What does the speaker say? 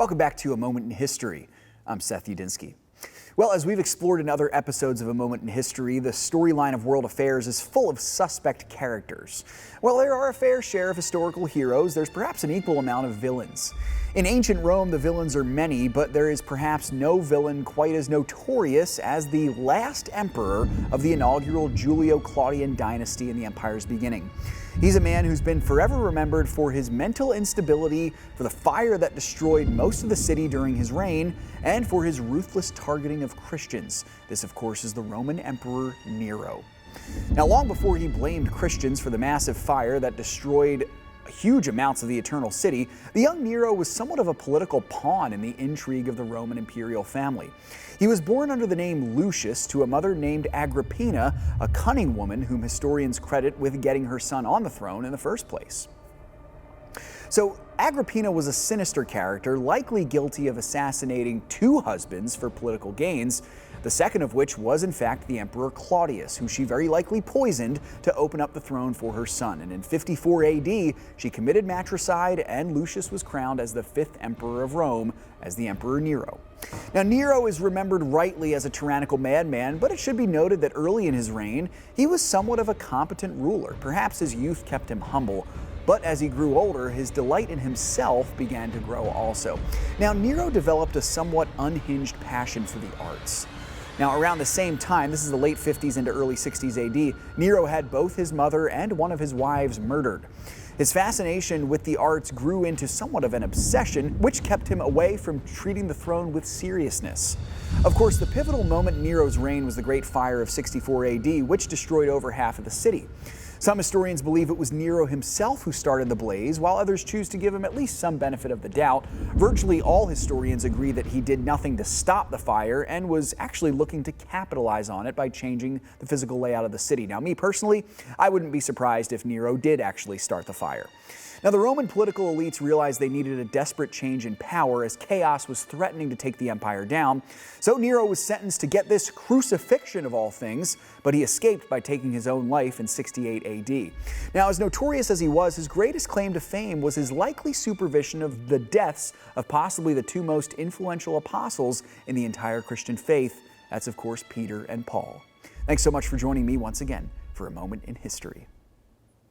Welcome back to A Moment in History. I'm Seth Udinsky. Well, as we've explored in other episodes of A Moment in History, the storyline of world affairs is full of suspect characters. While there are a fair share of historical heroes, there's perhaps an equal amount of villains. In ancient Rome, the villains are many, but there is perhaps no villain quite as notorious as the last emperor of the inaugural Julio-Claudian dynasty in the empire's beginning. He's a man who's been forever remembered for his mental instability, for the fire that destroyed most of the city during his reign, and for his ruthless targeting of Christians. This, of course, is the Roman Emperor Nero. Now, long before he blamed Christians for the massive fire that destroyed huge amounts of the Eternal City, the young Nero was somewhat of a political pawn in the intrigue of the Roman imperial family. He was born under the name Lucius to a mother named Agrippina, a cunning woman whom historians credit with getting her son on the throne in the first place. So Agrippina was a sinister character, likely guilty of assassinating two husbands for political gains, the second of which was in fact the Emperor Claudius, who she very likely poisoned to open up the throne for her son. And in 54 AD, she committed matricide, and Lucius was crowned as the fifth emperor of Rome, as the Emperor Nero. Now, Nero is remembered rightly as a tyrannical madman, but it should be noted that early in his reign, he was somewhat of a competent ruler. Perhaps his youth kept him humble, but as he grew older, his delight in himself began to grow also. Now, Nero developed a somewhat unhinged passion for the arts. Now, around the same time, this is the late 50s into early 60s AD, Nero had both his mother and one of his wives murdered. His fascination with the arts grew into somewhat of an obsession, which kept him away from treating the throne with seriousness. Of course, the pivotal moment in Nero's reign was the Great Fire of 64 AD, which destroyed over half of the city. Some historians believe it was Nero himself who started the blaze, while others choose to give him at least some benefit of the doubt. Virtually all historians agree that he did nothing to stop the fire and was actually looking to capitalize on it by changing the physical layout of the city. Now, me personally, I wouldn't be surprised if Nero did actually start the fire. Now, the Roman political elites realized they needed a desperate change in power as chaos was threatening to take the empire down. So Nero was sentenced to get this crucifixion of all things, but he escaped by taking his own life in 68 AD. Now, as notorious as he was, his greatest claim to fame was his likely supervision of the deaths of possibly the two most influential apostles in the entire Christian faith. That's, of course, Peter and Paul. Thanks so much for joining me once again for A Moment in History.